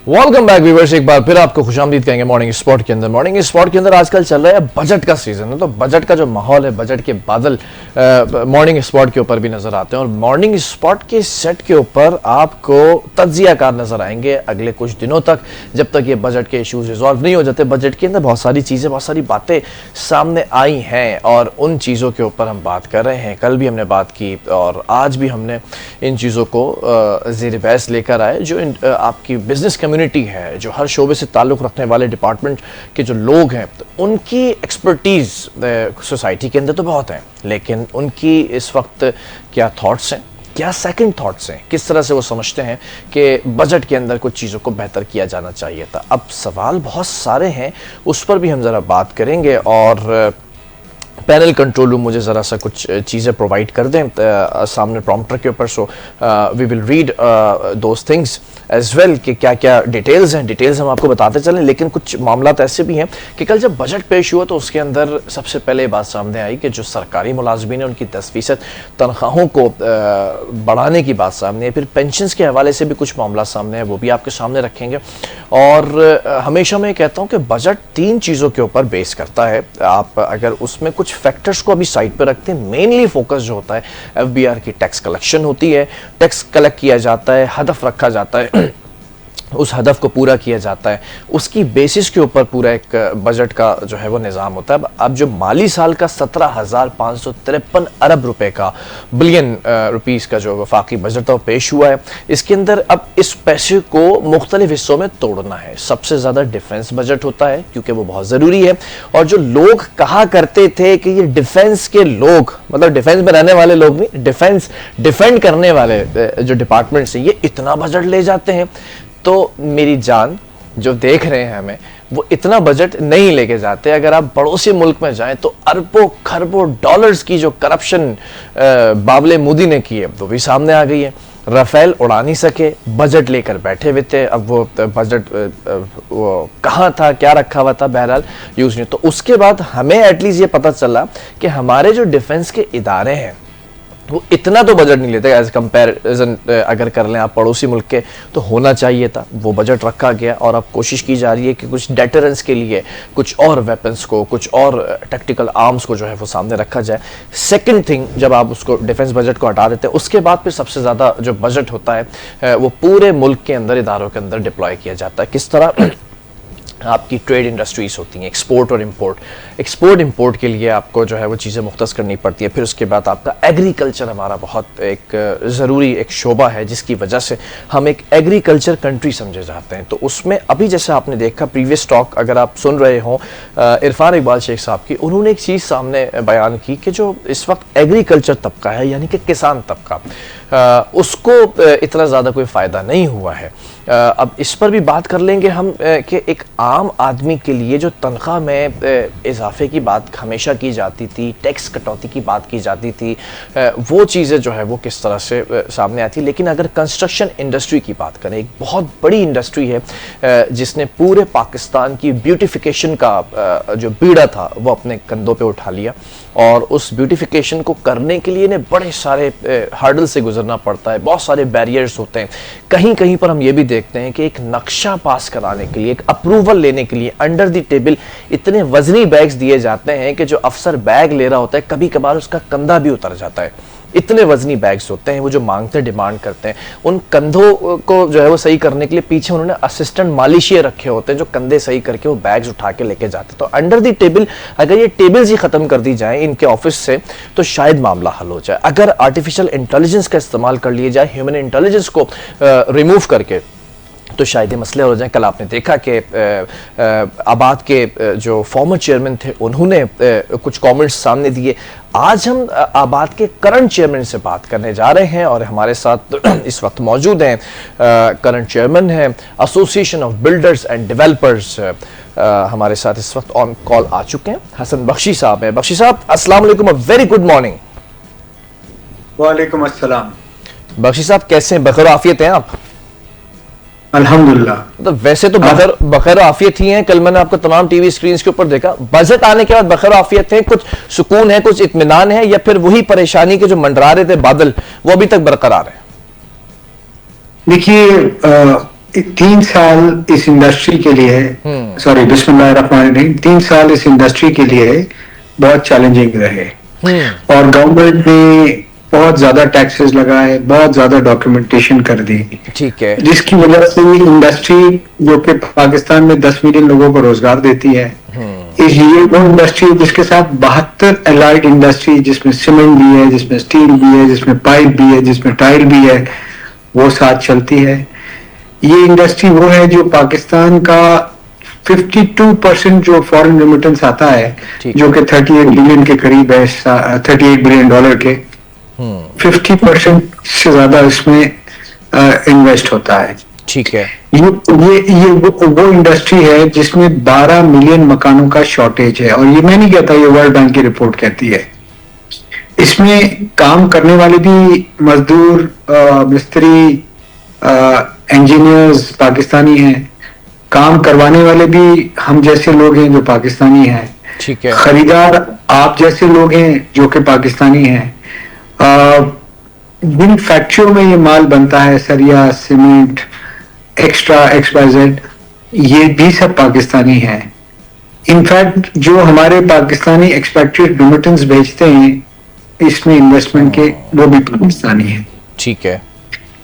Welcome back viewers, एक बार फिर आपको खुशामदीद कहेंगे मॉर्निंग स्पॉट के अंदर। मॉर्निंग स्पॉट के अंदर आजकल चल रहा है बजट का सीजन है, तो बजट का जो माहौल है, बजट के बादल मॉर्निंग स्पॉट के ऊपर भी नजर आते हैं और मॉर्निंग स्पॉट के सेट के ऊपर आपको तज्जियाकार नजर आएंगे अगले कुछ दिनों तक, जब तक ये बजट के इश्यूज रिजॉल्व नहीं हो जाते। बजट के अंदर बहुत सारी चीजें, बहुत सारी बातें सामने आई हैं और उन चीजों के ऊपर हम बात कर रहे हैं। कल भी हमने बात की और आज भी हमने इन चीजों को ज़ेर बहस लेकर आए। जो आपकी बिजनेस कम्युनिटी है, जो हर शोबे से ताल्लुक़ रखने वाले डिपार्टमेंट के जो लोग हैं, तो उनकी एक्सपर्टीज़ सोसाइटी के अंदर तो बहुत हैं, लेकिन उनकी इस वक्त क्या थॉट्स हैं, क्या सेकंड थॉट्स हैं, किस तरह से वो समझते हैं कि बजट के अंदर कुछ चीज़ों को बेहतर किया जाना चाहिए था। अब सवाल बहुत सारे हैं, उस पर भी हम ज़रा बात करेंगे और पैनल कंट्रोल रूम मुझे ज़रा सा कुछ चीज़ें प्रोवाइड कर दें सामने प्रॉम्प्टर के ऊपर, so we will read those things as well कि क्या क्या डिटेल्स हैं। डिटेल्स हम आपको बताते चलें, लेकिन कुछ मामला ऐसे भी हैं कि कल जब बजट पेश हुआ तो उसके अंदर सबसे पहले बात सामने आई कि जो सरकारी मुलाजमीन हैं उनकी 10% तनख्वाहों को बढ़ाने की बात सामने है। फिर पेंशन्स के हवाले से भी कुछ मामला सामने है, वो भी आपके सामने रखेंगे। और हमेशा मैं कहता हूँ कि बजट 3 चीज़ों के ऊपर बेस करता है। आप अगर उसमें कुछ फैक्टर्स को अभी साइड पर रखते हैं, मेनली फोकस जो होता है FBR की टैक्स कलेक्शन होती है। टैक्स कलेक्ट किया जाता है, हदफ रखा जाता है, उस हदफ को पूरा किया जाता है, उसकी बेसिस के ऊपर पूरा एक बजट का जो है वो निज़ाम होता है। अब जो माली साल का 17,553 अरब रुपए का बिलियन रुपीस का जो वफाकी बजट था वो पेश हुआ है। इसके अंदर अब इस पैसे को मुख्तलिफ हिस्सों में तोड़ना है। सबसे ज़्यादा डिफेंस बजट होता है क्योंकि वो बहुत ज़रूरी है। और जो लोग कहा करते थे कि ये डिफेंस के लोग, मतलब डिफेंस में रहने वाले लोग नहीं, डिफेंस डिफेंड करने वाले जो डिपार्टमेंट्स हैं, ये इतना बजट ले जाते हैं, तो मेरी जान जो देख रहे हैं हमें, वो इतना बजट नहीं लेके जाते। अगर आप पड़ोसी मुल्क में जाएं तो अरबों खरबों डॉलर्स की जो करप्शन बाबले मोदी ने की है वो भी सामने आ गई है। राफेल उड़ा नहीं सके, बजट लेकर बैठे हुए थे। अब वो बजट वो कहाँ था, क्या रखा हुआ था, बहरहाल यूज नहीं। तो उसके बाद हमें एटलीस्ट ये पता चला कि हमारे जो डिफेंस के इदारे हैं वो इतना तो बजट नहीं लेते एज कंपैरिजन अगर कर लें आप पड़ोसी मुल्क के, तो होना चाहिए था। वो बजट रखा गया और अब कोशिश की जा रही है कि कुछ डेटरेंस के लिए कुछ और वेपन्स को, कुछ और टैक्टिकल आर्म्स को जो है वो सामने रखा जाए। सेकंड थिंग, जब आप उसको डिफेंस बजट को हटा देते हैं, उसके बाद फिर सबसे ज़्यादा जो बजट होता है वो पूरे मुल्क के अंदर, इदारों के अंदर डिप्लॉय किया जाता है। किस तरह आपकी ट्रेड इंडस्ट्रीज होती हैं, एक्सपोर्ट और इंपोर्ट। एक्सपोर्ट इंपोर्ट के लिए आपको जो है वो चीज़ें मुख्तस करनी पड़ती है। फिर उसके बाद आपका एग्रीकल्चर हमारा बहुत एक ज़रूरी एक शोबा है, जिसकी वजह से हम एक एग्रीकल्चर कंट्री समझे जाते हैं। तो उसमें अभी जैसे आपने देखा प्रीवियस टॉक अगर आप सुन रहे हों इरफान इकबाल शेख साहब की, उन्होंने एक चीज़ सामने बयान की कि जो इस वक्त एग्रीकल्चर तबका है, यानी कि किसान तबका, उसको इतना ज़्यादा कोई फ़ायदा नहीं हुआ है। अब इस पर भी बात कर लेंगे हम कि एक आम आदमी के लिए जो तनख्वाह में इजाफे की बात हमेशा की जाती थी, टैक्स कटौती की बात की जाती थी, वो चीज़ें जो है वो किस तरह से सामने आती। लेकिन अगर कंस्ट्रक्शन इंडस्ट्री की बात करें, एक बहुत बड़ी इंडस्ट्री है जिसने पूरे पाकिस्तान की ब्यूटिफिकेशन का जो बीड़ा था वो अपने कंधों पे उठा लिया, और उस ब्यूटिफिकेशन को करने के लिए बड़े सारे हर्डल से गुजरना पड़ता है, बहुत सारे बैरियर्स होते हैं। कहीं कहीं पर हम ये भी देखते हैं कि एक नक्शा पास कराने के लिए, एक अप्रूवल लेने के लिए अंडर द टेबल इतने वजनी बैग्स दिए जाते हैं कि जो अफसर बैग ले रहा होता है कभी कभार उसका कंधा भी उतर जाता है। इतने वजनी बैग्स होते हैं, वो जो मांगते डिमांड करते हैं, उन कंधों को जो है वो सही करने के लिए पीछे उन्होंने असिस्टेंट मालिशिये रखे होते हैं जो कंधे सही करके वो बैग्स उठा के लेके जाते हैं। तो अंडर द टेबल अगर ये टेबल्स ही खत्म कर दी जाए इनके ऑफिस से, तो शायद मामला हल हो जाए। अगर आर्टिफिशियल इंटेलिजेंस का इस्तेमाल कर लिया जाए, ह्यूमन इंटेलिजेंस को रिमूव करके, तो शायद ये मसले हो जाए। कल आपने देखा कि आबाद के जो फॉर्मर चेयरमैन थे उन्होंने कुछ कमेंट्स सामने दिए। आज हम आबाद के करंट चेयरमैन से बात करने जा रहे हैं और हमारे साथ इस वक्त मौजूद हैं करंट चेयरमैन हैं association of builders and developers, हमारे साथ इस वक्त ऑन कॉल आ चुके हैं। हसन बख्शी साहब हैं। बख्शी साहब अस्सलाम वालेकुम, अ वेरी गुड मॉर्निंग। वालेकुम अस्सलाम। बख्शी साहब कैसे हैं, बखैर आफियत हैं आप? अल्हम्दुलिल्लाह। तो वैसे तो बखैर आफियत ही हैं। कल मैंने आपको तमाम टीवी स्क्रीन के ऊपर देखा, बजट आने के बाद बखैर आफियत है, कुछ सुकून है, कुछ इत्मीनान है, या फिर वही परेशानी के जो मंडरा रहे थे बादल वो अभी तक बरकरार है? देखिए 3 साल इस इंडस्ट्री के लिए, सॉरी बिस्मिल्लाहिर्रहमानिर्रहीम, 3 साल इस इंडस्ट्री के लिए बहुत चैलेंजिंग रहे। और गवर्नमेंट ने बहुत ज्यादा टैक्सेस लगाए, बहुत ज्यादा डॉक्यूमेंटेशन कर दी, ठीक है, जिसकी वजह से इंडस्ट्री जो कि पाकिस्तान में 10 मिलियन लोगों को रोजगार देती है, ये वो इंडस्ट्री जिसके साथ 72 एलाइड इंडस्ट्री, जिसमें सीमेंट भी है, जिसमें स्टील भी है, जिसमें पाइप भी है, जिसमें टाइल भी है, वो साथ चलती है। ये इंडस्ट्री वो है जो पाकिस्तान का 52% जो फॉरेन रेमिटेंस आता है, जो कि 38 बिलियन के करीब है, 38 बिलियन डॉलर के, 50% से ज्यादा इसमें इन्वेस्ट होता है। ठीक है, ये वो इंडस्ट्री है जिसमें 12 मिलियन मकानों का शॉर्टेज है, और ये मैं नहीं कहता, ये वर्ल्ड बैंक की रिपोर्ट कहती है। इसमें काम करने वाले भी मजदूर, मिस्त्री, इंजीनियर्स पाकिस्तानी हैं, काम करवाने वाले भी हम जैसे लोग हैं जो पाकिस्तानी हैं, ठीक है, खरीदार आप जैसे लोग हैं जो कि पाकिस्तानी हैं। जिन फैक्ट्रियों में ये माल बनता है, सरिया, सीमेंट, एक्स्ट्रा XYZ, ये भी सब पाकिस्तानी हैं। इनफैक्ट जो हमारे पाकिस्तानी एक्सपेक्टेड रेमिटेंस भेजते हैं इसमें इन्वेस्टमेंट के, वो भी पाकिस्तानी हैं। ठीक है।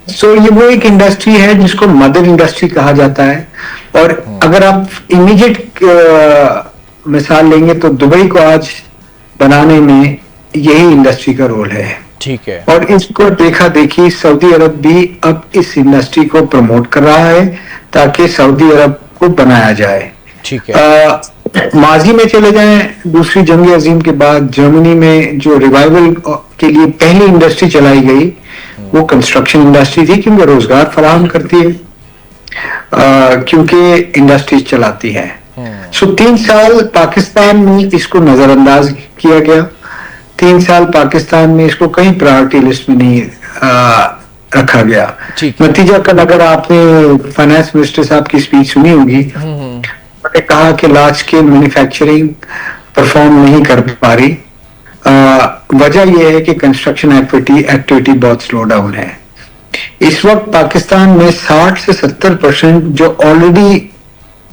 सो ये वो एक इंडस्ट्री है जिसको मदर इंडस्ट्री कहा जाता है। और अगर आप इमीडिएट मिसाल लेंगे तो दुबई को आज बनाने में यही इंडस्ट्री का रोल है। ठीक है। और इसको देखा देखी सऊदी अरब भी अब इस इंडस्ट्री को प्रमोट कर रहा है ताकि सऊदी अरब को बनाया जाए। ठीक है। माजी में चले जाएं, दूसरी जंग अजीम के बाद जर्मनी में जो रिवाइवल के लिए पहली इंडस्ट्री चलाई गई वो कंस्ट्रक्शन इंडस्ट्री थी, क्योंकि रोजगार फराहम करती है, क्योंकि इंडस्ट्रीज चलाती है। सो 3 साल पाकिस्तान में इसको नजरअंदाज किया गया। 3 साल पाकिस्तान में इसको कहीं प्रायोरिटी लिस्ट में नहीं रखा गया। नतीजा कल अगर आपने फाइनेंस मिनिस्टर साहब की स्पीच सुनी होगी, उन्होंने कहा कि लार्ज स्केल मैन्युफैक्चरिंग परफॉर्म नहीं कर पा रही। वजह यह है कि कंस्ट्रक्शन एक्टिविटी बहुत स्लो डाउन है। इस वक्त पाकिस्तान में 60 से 70% जो ऑलरेडी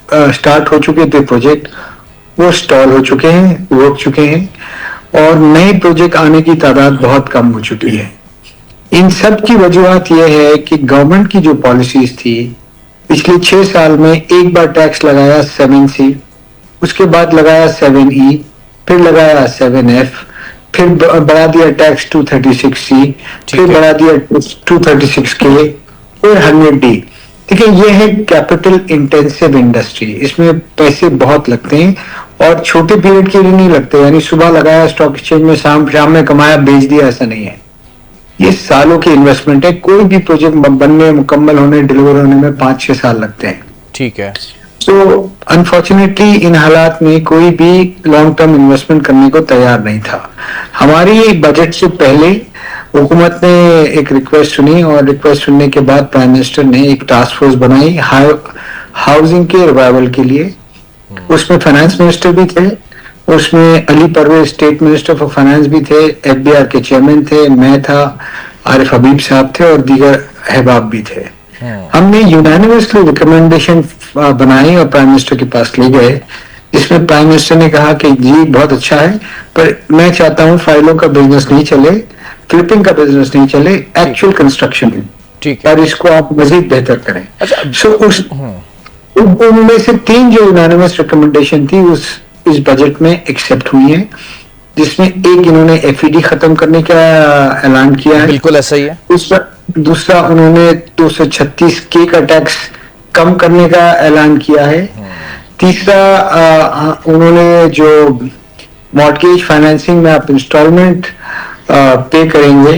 स्टार्ट हो चुके थे प्रोजेक्ट, वो स्टॉल हो चुके हैं, रुक चुके हैं, और नए प्रोजेक्ट आने की तादाद बहुत कम हो चुकी है। इन सब की वजूहत यह है कि गवर्नमेंट की जो पॉलिसीज थी, पिछले 6 साल में एक बार टैक्स लगाया 7C, उसके बाद लगाया 7E, फिर लगाया 7F, फिर बढ़ा दिया टैक्स 236C, फिर बढ़ा दिया 236K और 100D। ठीक है, ये है कैपिटल इंटेंसिव इंडस्ट्री। इसमें पैसे बहुत लगते हैं और छोटे पीरियड के लिए नहीं लगते, यानी सुबह लगाया स्टॉक एक्सचेंज में, शाम में कमाया बेच दिया, ऐसा नहीं है। ये सालों की इन्वेस्टमेंट है। कोई भी प्रोजेक्ट बनने, मुकम्मल होने, डिलीवर होने में 5-6 साल लगते हैं। ठीक है। तो अनफॉर्चुनेटली इन हालात में कोई भी लॉन्ग टर्म इन्वेस्टमेंट करने को तैयार नहीं था। हमारी बजट से पहले हुकूमत ने एक रिक्वेस्ट सुनी, और रिक्वेस्ट सुनने के बाद प्राइम मिनिस्टर ने एक टास्क फोर्स बनाई हाउसिंग के रिवाइवल के लिए। उसमें फाइनेंस मिनिस्टर भी थे, उसमें Ali Parvez state minister for finance भी थे, FBR के चेयरमैन थे, मैं था, आरिफ हबीब साहब थे और दीगर अहबाब भी थे। हमने यूनानिमसली रिकमेंडेशन बनाई और प्राइम मिनिस्टर के पास ले गए, जिसमें प्राइम मिनिस्टर ने कहा कि जी बहुत अच्छा है, पर मैं चाहता हूं फाइलों का बिजनेस नहीं चले, फ्लिपिंग का बिजनेस नहीं चले, एक्चुअल कंस्ट्रक्शन है, और इसको आप मजीद बेहतर करें। सो उनमें से 3 जो यूनानिमस रिकमेंडेशन थी इस बजट में एक्सेप्ट हुई है, जिसमें एक इन्होंने FED खत्म करने का ऐलान किया है। बिल्कुल ऐसा ही है। दूसरा उन्होंने 236K का टैक्स कम करने का ऐलान किया है। तीसरा उन्होंने जो मॉर्टगेज फाइनेंसिंग में आप इंस्टॉलमेंट पे करेंगे,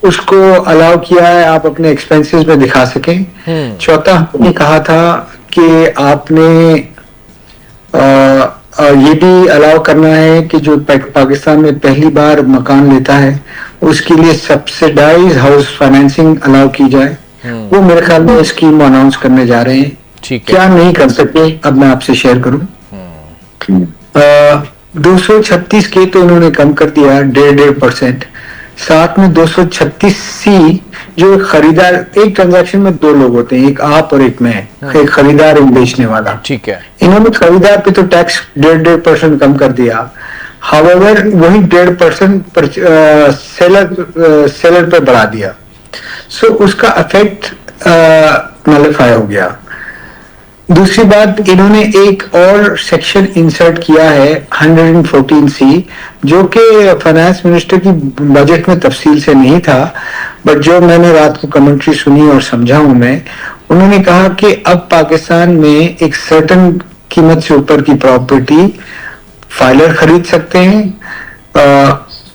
उसको अलाउ किया है, आप अपने एक्सपेंसेस में दिखा सकें। चौथा हमने कहा था कि आपने ये भी अलाउ करना है कि जो पाकिस्तान में पहली बार मकान लेता है उसके लिए सब्सिडाइज हाउस फाइनेंसिंग अलाउ की जाए। वो मेरे ख्याल में स्कीम अनाउंस करने जा रहे हैं। क्या नहीं कर सके अब मैं आपसे शेयर करूं। 236K तो उन्होंने कम कर दिया 1.5%, साथ में 236C जो एक खरीदार, एक ट्रांजैक्शन में दो लोग होते हैं, एक आप और एक मैं, एक खरीदार एक बेचने वाला। ठीक है। इन्होंने खरीदार पे तो टैक्स 1.5% कम कर दिया, हाउएवर वही 1.5% पर सेलर पे बढ़ा दिया। सो उसका इफेक्ट नलिफाई हो गया। दूसरी बात, इन्होंने एक और सेक्शन इंसर्ट किया है 114C, जो कि फाइनेंस मिनिस्टर की बजट में तफसील से नहीं था, बट जो मैंने रात को कमेंट्री सुनी और समझा हूं मैं, उन्होंने कहा कि अब पाकिस्तान में एक सर्टन कीमत से ऊपर की प्रॉपर्टी फाइलर खरीद सकते हैं,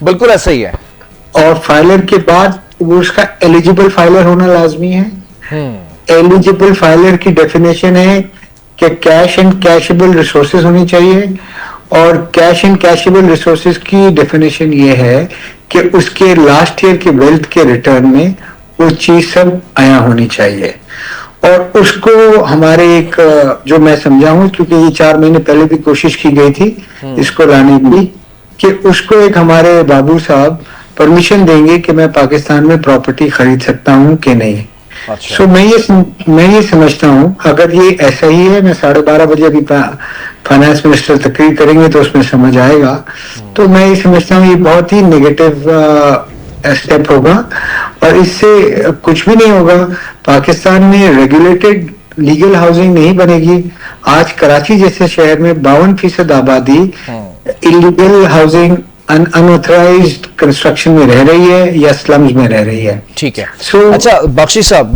बिल्कुल ऐसा ही है। और फाइलर के बाद वो उसका एलिजिबल फाइलर होना लाजमी है। एलिजिबल फाइलर की डेफिनेशन है कि कैश एंड कैशेबल रिसोर्सेज होनी चाहिए, और कैश एंड कैशेबल रिसोर्सेज की डेफिनेशन ये है कि उसके लास्ट ईयर के वेल्थ के रिटर्न में वो चीज सब आया होनी चाहिए। और उसको हमारे एक, जो मैं समझा हूं, क्योंकि ये 4 महीने पहले भी कोशिश की गई थी इसको लाने की, कि उसको एक हमारे बाबू साहब परमिशन देंगे कि मैं पाकिस्तान में प्रॉपर्टी खरीद सकता हूं कि नहीं। अच्छा। सो मैं ये समझता हूं, अगर ये ऐसा ही है, मैं 12:30 बजे अभी फाइनेंस मिनिस्टर तकरीर करेंगे तो उसमें समझ आएगा। तो मैं ये समझता हूँ ये बहुत ही नेगेटिव स्टेप होगा, और इससे कुछ भी नहीं होगा। पाकिस्तान में रेगुलेटेड लीगल हाउसिंग नहीं बनेगी। आज कराची जैसे शहर में 52% आबादी इलीगल हाउसिंग, अनऑथराइज्ड कंस्ट्रक्शन में रह रही है या स्लम्स में रह रही है। ठीक है। So, अच्छा बख्शी साहब,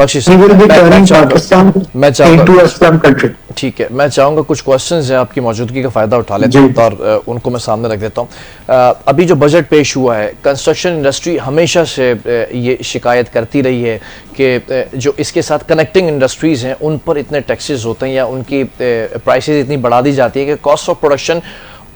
मैं चाहूंगा, ठीक है, मैं चाहूंगा कुछ क्वेश्चंस हैं, आपकी मौजूदगी का फायदा उठा लेते हैं और उनको मैं सामने रख देता हूं। अभी जो बजट पेश हुआ है, कंस्ट्रक्शन इंडस्ट्री हमेशा से ये शिकायत करती रही है कि जो इसके साथ कनेक्टिंग इंडस्ट्रीज हैं उन पर इतने टैक्सेस होते हैं या उनकी प्राइसेस इतनी बढ़ा दी जाती है कि कॉस्ट ऑफ प्रोडक्शन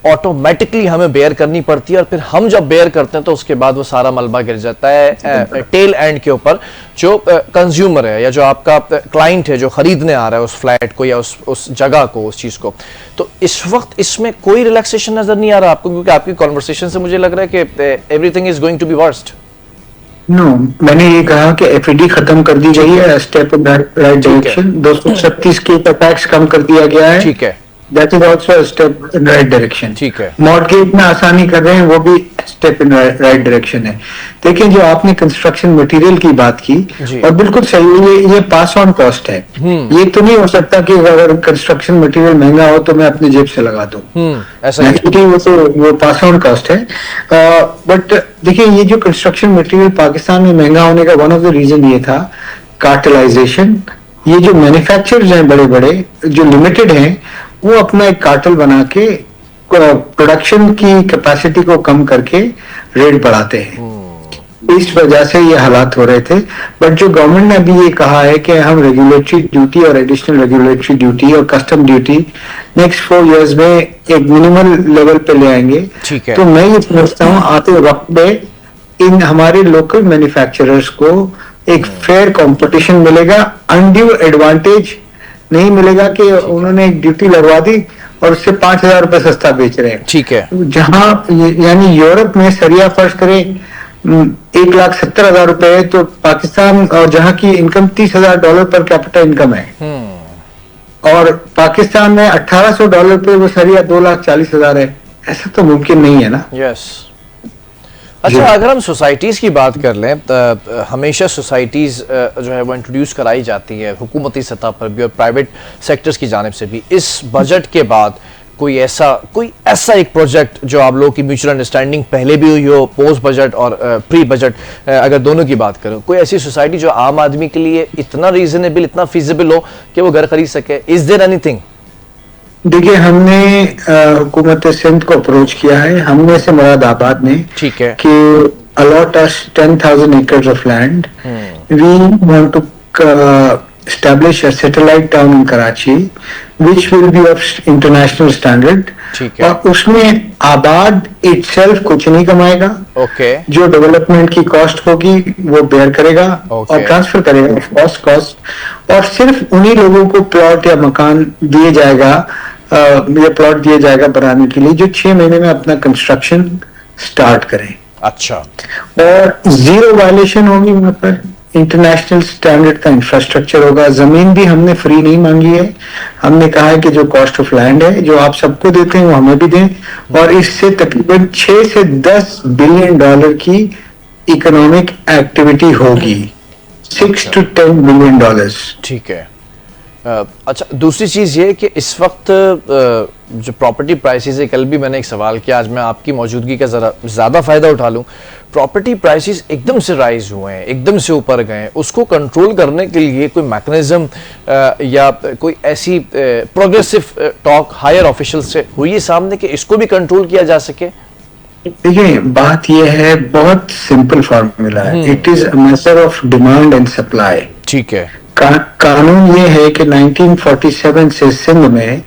ऑटोमेटिकली हमें बेयर करनी पड़ती है, और फिर हम जब बेयर करते हैं तो उसके बाद वो सारा मलबा गिर जाता है टेल एंड के ऊपर, जो कंज्यूमर है या जो आपका क्लाइंट है जो खरीदने आ रहा है उस फ्लैट को या उस जगह को, उस चीज को। तो इस वक्त इसमें कोई रिलैक्सेशन नजर नहीं आ रहा आपको, क्योंकि आपकी कॉन्वर्सेशन से मुझे लग रहा है कि everything is going to be worst. No, मैंने ये कहा कि एफईडी खत्म कर दी गई है, स्टेप इन राइट डायरेक्शन। 236 के टैक्स कम कर दिया गया है, ठीक है, that is also step in right direction. ठीक है। मॉर्गेज में आसानी कर रहे हैं, वो भी स्टेप इन राइट डायरेक्शन है। देखिए, जो आपने कंस्ट्रक्शन मटेरियल की बात की, और बिल्कुल सही है, ये पास ऑन कॉस्ट है। ये तो नहीं हो सकता कि अगर कंस्ट्रक्शन मटेरियल महंगा हो तो मैं अपनी जेब से लगा दूं, ऐसा नहीं। वो पास ऑन कॉस्ट है। बट देखिए, ये जो कंस्ट्रक्शन मटेरियल पाकिस्तान में महंगा होने का वन ऑफ द रीजन ये था कार्टेलाइजेशन। ये जो मैन्युफैक्चरर्स हैं बड़े बड़े, जो लिमिटेड हैं, वो अपना एक कार्टेल बना के प्रोडक्शन की कैपेसिटी को कम करके रेट बढ़ाते हैं। इस वजह से ये हालात हो रहे थे। बट जो गवर्नमेंट ने अभी ये कहा है कि हम रेगुलेटरी ड्यूटी और एडिशनल रेगुलेटरी ड्यूटी और कस्टम ड्यूटी नेक्स्ट 4 इयर्स में एक मिनिमल लेवल पे ले आएंगे। ठीक है। तो मैं ये समझता हूँ आते वक्त में इन हमारे लोकल मैन्युफैक्चरर्स को एक फेयर कंपटीशन मिलेगा, अनड्यू एडवांटेज नहीं मिलेगा कि उन्होंने एक ड्यूटी लगवा दी और उससे 5,000 रुपए सस्ता बेच रहे हैं। ठीक है। जहां यानी यूरोप में सरिया फर्ज करें 1,70,000 रुपए है, तो पाकिस्तान और जहां की इनकम $30,000 पर कैपिटा इनकम है, और पाकिस्तान में $1,800 पे वो सरिया 2,40,000 है। ऐसा तो मुमकिन नहीं है ना। यस। अच्छा, अगर हम सोसाइटीज़ की बात कर लें तो हमेशा सोसाइटीज़ जो है वो इंट्रोड्यूस कराई जाती है हुकूमती सतह पर भी और प्राइवेट सेक्टर्स की जानिब से भी। इस बजट के बाद कोई ऐसा एक प्रोजेक्ट जो आप लोगों की म्यूचुअल अंडरस्टैंडिंग पहले भी हुई हो, पोस्ट बजट और प्री बजट अगर दोनों की बात करें, कोई ऐसी सोसाइटी जो आम आदमी के लिए इतना रीजनेबल, इतना फिजिबल हो कि वो घर खरीद सके? Is there anything? देखिए, हमने हुकूमत सिंध को अप्रोच किया है, हमने से मुरादाबाद ने, ठीक है, कि allot us 10,000 acres of land. We want to establish a satellite town in Karachi which will be of international standard. ठीक है। और उसमें आबाद itself कुछ नहीं कमाएगा। ओके। जो डेवलपमेंट की कॉस्ट होगी वो बेयर करेगा और ट्रांसफर करेगा कॉस्ट, और सिर्फ उन्हीं लोगों को प्लॉट या मकान दिए जाएगा, ये प्लॉट दिया जाएगा बनाने के लिए जो 6 महीने में अपना कंस्ट्रक्शन स्टार्ट करें। अच्छा। और जीरो वायलेशन होगी वहां पर, इंटरनेशनल स्टैंडर्ड का इंफ्रास्ट्रक्चर होगा। जमीन भी हमने फ्री नहीं मांगी है, हमने कहा है कि जो कॉस्ट ऑफ लैंड है जो आप सबको देते हैं वो हमें भी दें, और इससे तकरीबन 6 से 10 बिलियन डॉलर की इकोनॉमिक एक्टिविटी होगी। 6 to 10 बिलियन डॉलर्स। ठीक है। अच्छा, दूसरी चीज़ ये कि इस वक्त जो प्रॉपर्टी प्राइसेस है, कल भी मैंने एक सवाल किया, आज मैं आपकी मौजूदगी का ज़रा ज़्यादा फ़ायदा उठा लूँ। प्रॉपर्टी प्राइसेस एकदम से राइज हुए हैं, एकदम से ऊपर गए हैं, उसको कंट्रोल करने के लिए कोई मैकेनिज्म या कोई ऐसी प्रोग्रेसिव टॉक हायर ऑफिशियल से हुई है सामने कि इसको भी कंट्रोल किया जा सके? देखिए, बात यह है, बहुत सिंपल फॉर्मूला है। It is a matter of demand and supply. ठीक है। कानून ये है कि 1947 से सिंध में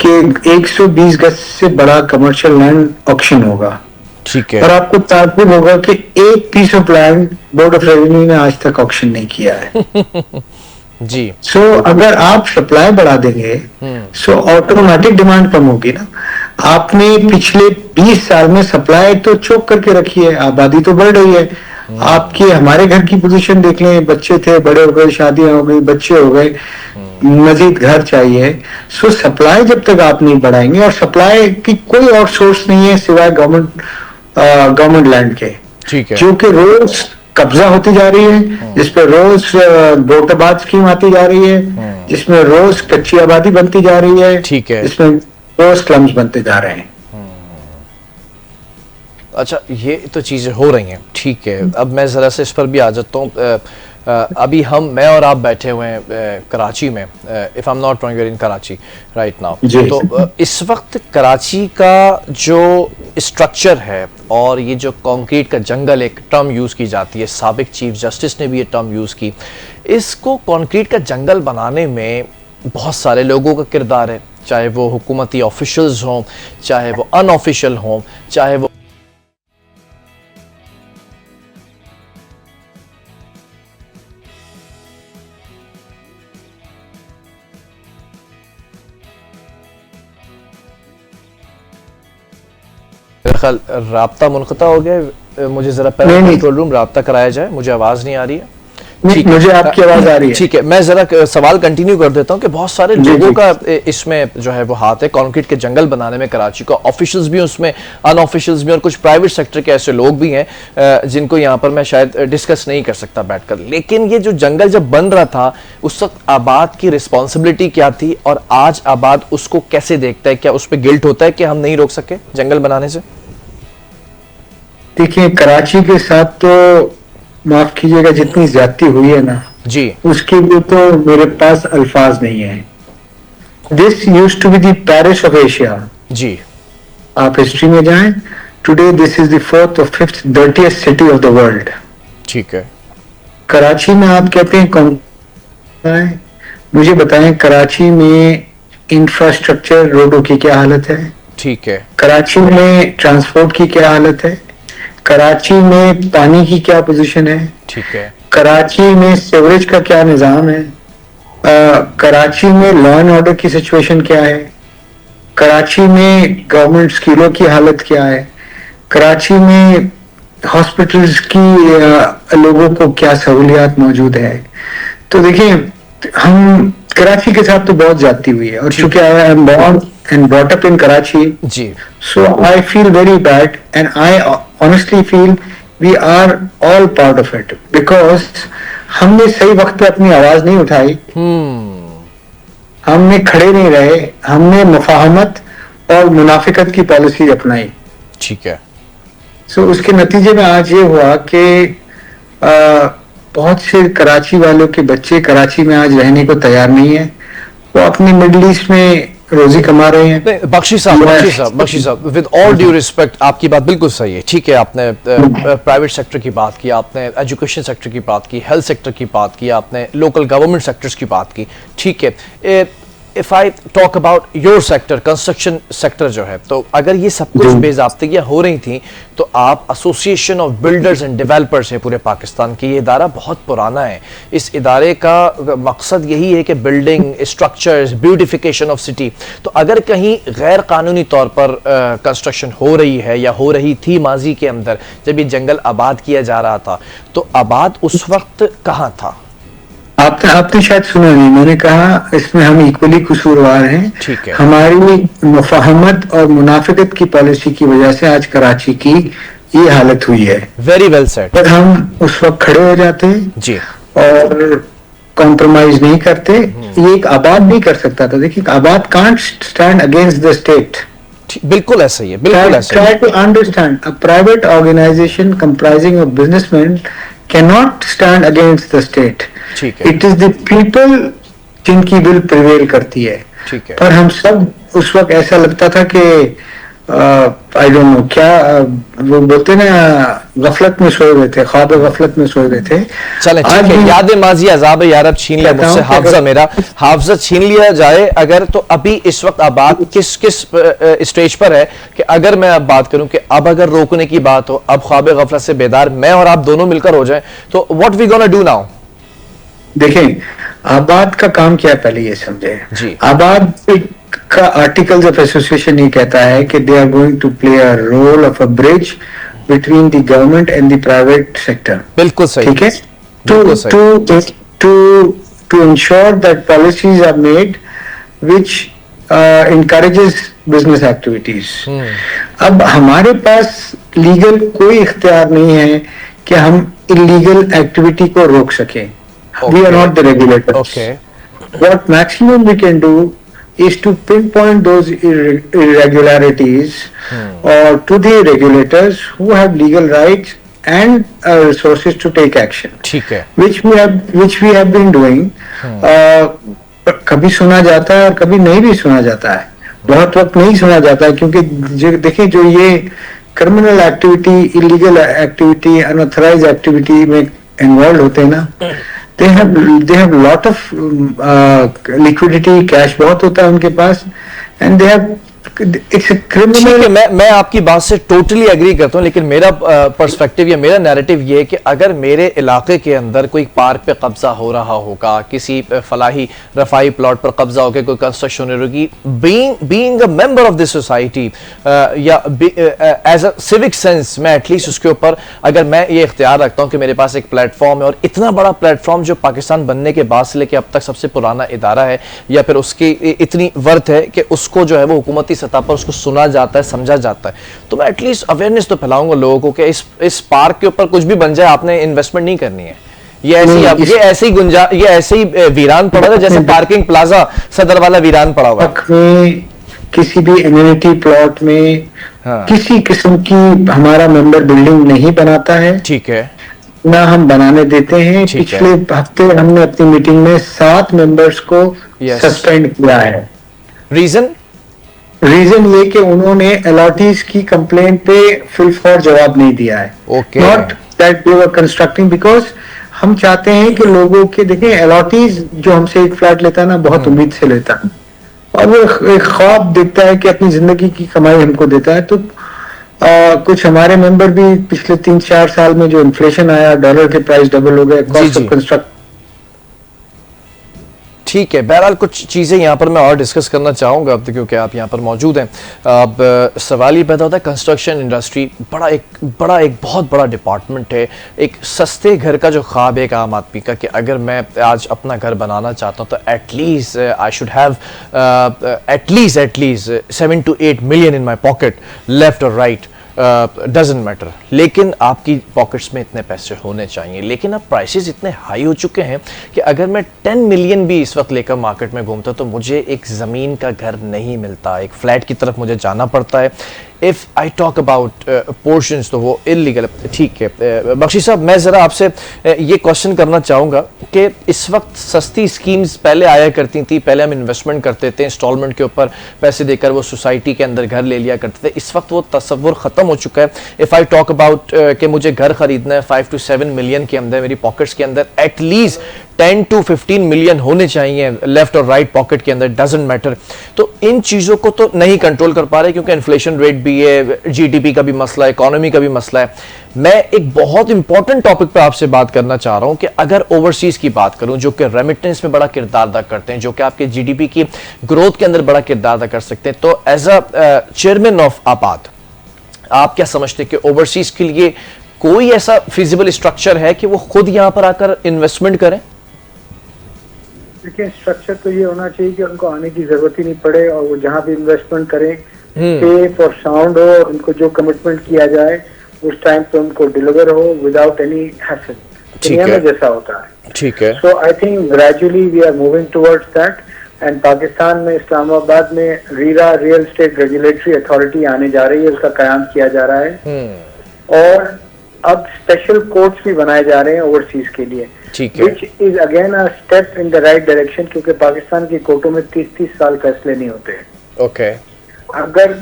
कि 120 गज से बड़ा कमर्शियल लैंड ऑक्शन होगा। ठीक है। और आपको ताज्जुब होगा कि एक piece of land board of revenue ने आज तक ऑक्शन नहीं किया है। जी। सो अगर आप सप्लाई बढ़ा देंगे सो ऑटोमेटिक डिमांड कम होगी ना। आपने पिछले 20 साल में सप्लाई तो चोक करके रखी है, आबादी तो बढ़ रही है। आपकी हमारे घर की पोजीशन देख लें, बच्चे थे, बड़े हो गए, शादियां हो गई, बच्चे हो गए, मजीद घर चाहिए। सो सप्लाई जब तक आप नहीं बढ़ाएंगे, और सप्लाई की कोई और सोर्स नहीं है सिवाय गवर्नमेंट लैंड के, ठीक है। जो कि रोज कब्जा होती जा रही है, जिसपे रोज गोटाबाद स्कीम आती जा रही है, जिसमें रोज कच्ची आबादी बनती जा रही है, ठीक है। जिसमें रोज स्लम्स बनते जा रहे हैं। अच्छा, ये तो चीज़ें हो रही हैं, ठीक है। अब मैं ज़रा से इस पर भी आ जाता हूँ। अभी मैं और आप बैठे हुए हैं कराची में, if I am not wrong, in Karachi right now. तो इस वक्त कराची का जो स्ट्रक्चर है, और ये जो कंक्रीट का जंगल, एक टर्म यूज़ की जाती है, साबिक चीफ जस्टिस ने भी ये टर्म यूज़ की, इसको कंक्रीट का जंगल बनाने में बहुत सारे लोगों का किरदार है, चाहे वो हुकूमती ऑफिशियल्स हों, चाहे वो अनऑफिशियल हों, चाहे वो ख्याल राब्ता मुनक़ता हो गया। मुझे जरा पहले कंट्रोल रूम राब्ता कराया जाए, मुझे आवाज नहीं आ रही है। मुझे आपकी आवाज आ रही है। ठीक है, मैं जरा सवाल कंटिन्यू कर देता हूं कि बहुत सारे लोगों का इसमें जो है वो हाथ है, कंक्रीट के जंगल बनाने में कराची का। ऑफिशियल्स भी उसमें, अनऑफिशियल्स भी, और कुछ प्राइवेट सेक्टर के ऐसे लोग भी हैं जिनको यहाँ पर मैं शायद डिस्कस नहीं कर सकता बैठकर। लेकिन ये जो जंगल जब बन रहा था, उस वक्त आबाद की रिस्पॉन्सिबिलिटी क्या थी, और आज आबाद उसको कैसे देखता है? क्या उस पर गिल्ट होता है कि हम नहीं रोक सके जंगल बनाने से? देखिए, कराची के साथ तो माफ कीजिएगा जितनी ज्यादती हुई है ना जी, उसके लिए तो मेरे पास अल्फाज नहीं है। This used to be the Paris of Asia. जी, आप हिस्ट्री में जाएं, today this is the 4th और 5th dirtiest city of the world. ठीक है। कराची में आप कहते हैं कौन है? मुझे बताएं, कराची में इंफ्रास्ट्रक्चर, रोडों की क्या हालत है? ठीक है। कराची में ट्रांसपोर्ट की क्या हालत है? कराची में पानी की क्या पोजीशन है? ठीक है। कराची में सीवरेज का क्या निजाम है? कराची में लॉ एंड ऑर्डर की सिचुएशन क्या है? कराची में गवर्नमेंट स्कूलों की हालत क्या है? कराची में हॉस्पिटल्स की लोगों को क्या सहूलियात मौजूद है? तो देखिए, हम कराची के साथ तो बहुत ज्यादती हुई है, और चूंकि I am born and brought up in Karachi, जी, so I feel very bad, and I honestly feel we are all part of it, because हमने सही वक्त पे अपनी आवाज नहीं उठाई, हमने खड़े नहीं रहे, हमने मुफाहमत और मुनाफिकत की पॉलिसी अपनाई। ठीक है। सो उसके नतीजे में आज ये हुआ कि बहुत से कराची वालों के बच्चे कराची में आज रहने को तैयार नहीं है, वो अपने मिडिल ईस्ट में रोजी कमा रहे हैं। बख्शी साहब, विद ऑल ड्यू रिस्पेक्ट, आपकी बात बिल्कुल सही है। ठीक है, आपने प्राइवेट सेक्टर की बात की, आपने एजुकेशन सेक्टर की बात की, हेल्थ सेक्टर की बात की, आपने लोकल गवर्नमेंट सेक्टर्स की बात की। ठीक है, if I talk about your sector, construction sector जो है, तो अगर ये सब कुछ बेजाब्तियां हो रही थी तो आप association of builders and developers है पूरे पाकिस्तान की, ये इदारा बहुत पुराना है। इस इदारे का मकसद यही है कि building structures, beautification of city. तो अगर कहीं गैर कानूनी तौर पर कंस्ट्रक्शन हो रही है या हो रही थी माजी के अंदर जब ये जंगल आबाद किया जा रहा था, तो आबाद उस वक्त कहाँ था? आपने शायद सुना नहीं, मैंने कहा इसमें हम इक्वली कसूरवार हैं। ठीक है। हमारी मुफाहमत और मुनाफिकत की पॉलिसी की वजह से आज कराची की ये हालत हुई है। Very well said. पर हम उस वक्त खड़े हो जाते जी और कॉम्प्रोमाइज नहीं करते। ये एक आबाद नहीं कर सकता था। देखिए, आबाद can't stand against the state. बिल्कुल ऐसा ही है, बिल्कुल ऐसा। Try to understand, a private organization comprising of businessmen cannot stand against the state. ठीक है। It is the people जिनकी विल प्रिवेल करती है। ठीक है। पर हम सब उस वक्त ऐसा लगता था कि आई डोंट नो क्या वो बोलते ना, गफलत में सोए हुए थे, ख्वाब गफलत में सोए हुए थे। चले ठीक है, याद माजी अजाब यार अब छीन लिया मुझसे हाफजा, मेरा हाफजा छीन लिया जाए अगर, तो अभी इस वक्त आबाद किस किस स्टेज पर है कि अगर मैं अब बात करूं कि अब अगर रोकने की बात हो, अब ख्वाब गफलत से बेदार मैं और आप दोनों मिलकर हो जाए, तो what we gonna do now? देखें, आबाद का काम क्या है पहले ये समझे जी। आबाद का आर्टिकल्स ऑफ एसोसिएशन ये कहता है कि they are going to play a role of a bridge between the government and the private sector. बिल्कुल सही। ठीक है। To ensure that policies are made which encourages business activities। अब हमारे पास लीगल कोई इख्तियार नहीं है कि हम इलीगल एक्टिविटी को रोक सकें। We are not the regulators. Okay. What maximum we can do is to pinpoint those irregularities or to the regulators who have legal rights and resources to take action. ठीक है। Which we have been doing. कभी सुना जाता है और कभी नहीं भी सुना जाता है। बहुत वक्त नहीं सुना जाता है क्योंकि देखिए जो ये criminal activity, illegal activity, unauthorized activity में इन्वॉल्व होते हैं ना, they have lot of liquidity, cash बहुत होता है उनके पास, and they have it's a criminal। ठीक है, मैं आपकी बात से टोटली एग्री करता हूं, लेकिन मेरा पर्सपेक्टिव या मेरा नैरेटिव ये है कि अगर मेरे इलाके के अंदर कोई पार्क पे कब्जा हो रहा होगा, किसी फलाही रफाई प्लॉट पर कब्जा होकर कोई कंस्ट्रक्शन होगी, being a member of this society या एज अ सिविक सेंस, मैं एटलीस्ट उसके ऊपर अगर मैं ये इख्तियार रखता हूं कि मेरे पास एक प्लेटफॉर्म है, और इतना बड़ा प्लेटफॉर्म जो पाकिस्तान बनने के बाद से लेकर अब तक सबसे पुराना इदारा है, या फिर उसकी इतनी वर्थ है कि उसको जो है वो हुकूमती सतह पर उसको सुना जाता है, समझा जाता है, तो मैं एटलीस्ट अवेयरनेस तो फैलाऊंगा लोगों को कि इस पार्क के ऊपर कुछ भी बन जाए, आपने इन्वेस्टमेंट नहीं करनी है। ये ऐसे ही वीरान पड़ा है जैसे पार्किंग प्लाजा सदर वाला वीरान पड़ा हुआ है। किसी भी एम्यूनिटी प्लॉट में किसी किस्म की हमारा मेंबर बिल्डिंग नहीं बनाता है। ठीक है। ना हम बनाने देते हैं। पिछले हफ्ते हमने अपनी मीटिंग में 7 मेंबर्स को सस्पेंड किया है। रीजन ये कि उन्होंने अलॉटीज की कंप्लेंट पे फुल फॉर जवाब नहीं दिया है। Not that they were constructing, because हम चाहते हैं कि लोगों के, देखें अलॉटीज जो हमसे एक फ्लैट लेता है ना, बहुत उम्मीद से लेता है और वो एक ख्वाब देखता है कि अपनी जिंदगी की कमाई हमको देता है। तो कुछ हमारे मेंबर भी पिछले 3-4 साल में जो इन्फ्लेशन आया, डॉलर के प्राइस डबल हो गए, कॉस्ट ऑफ कंस्ट्रक्ट। ठीक है, बहरहाल कुछ चीज़ें यहाँ पर मैं और डिस्कस करना चाहूँगा अब, क्योंकि आप यहाँ पर मौजूद हैं। अब सवाल ये पैदा होता है, कंस्ट्रक्शन इंडस्ट्री एक बहुत बड़ा डिपार्टमेंट है। एक सस्ते घर का जो ख्वाब है एक आम आदमी का, कि अगर मैं आज अपना घर बनाना चाहता हूँ तो at least I should have at least 7 to 8 million in my pocket, left और राइट डजंट मैटर, लेकिन आपकी पॉकेट्स में इतने पैसे होने चाहिए। लेकिन अब प्राइसेस इतने हाई हो चुके हैं कि अगर मैं 10 मिलियन भी इस वक्त लेकर मार्केट में घूमता तो मुझे एक ज़मीन का घर नहीं मिलता, एक फ्लैट की तरफ मुझे जाना पड़ता है। If I talk about portions तो वो इलीगल, ठीक है। बख्शी साहब, मैं ज़रा आपसे ये क्वेश्चन करना चाहूँगा कि इस वक्त सस्ती स्कीम्स पहले आया करती थी, पहले हम इन्वेस्टमेंट करते थे, इंस्टॉलमेंट के ऊपर पैसे देकर वो सोसाइटी के अंदर घर ले लिया करते थे। इस वक्त वो तस्वुर ख़त्म हो चुका है। इफ़ आई टॉक अबाउट कि मुझे घर खरीदना है 5 to 7 मिलियन के अंदर, मेरी पॉकेट्स के अंदर एटलीस्ट 10 to 15 मिलियन होने चाहिए लेफ्ट और राइट पॉकेट के अंदर, डजेंट मैटर। तो इन चीज़ों को तो नहीं कंट्रोल कर पा रहे क्योंकि इन्फ्लेशन रेट भी है, जीडीपी का भी मसला है, इकोनॉमी का भी मसला है। मैं एक बहुत इंपॉर्टेंट टॉपिक पर आपसे बात करना चाह रहा हूं कि अगर ओवरसीज की बात करूं, जो कि रेमिटेंस में बड़ा किरदार अदा करते हैं, जो कि आपके जीडीपी की ग्रोथ के अंदर बड़ा किरदार अदा कर सकते हैं, तो एज अ चेयरमैन ऑफ आपात आप क्या समझते हैं कि ओवरसीज के लिए कोई ऐसा फिजिबल स्ट्रक्चर है कि वो खुद यहां पर आकर इन्वेस्टमेंट करें? देखिए, स्ट्रक्चर तो ये होना चाहिए कि उनको आने की जरूरत ही नहीं पड़े और वो जहाँ भी इन्वेस्टमेंट करें सेफ और साउंड हो, और उनको जो कमिटमेंट किया जाए उस टाइम पे उनको डिलीवर हो विदाउट एनी हैसल, दुनिया में जैसा होता है। ठीक है। So I think gradually we are moving towards that, and Pakistan में इस्लामाबाद में RERA real estate regulatory authority आने जा रही है, उसका कयाम किया जा रहा है और अब स्पेशल कोर्ट्स भी बनाए जा रहे हैं ओवरसीज के लिए, which is again a step in the right direction, क्योंकि पाकिस्तान की कोर्टों में 30-30 साल फैसले नहीं होते। ओके। अगर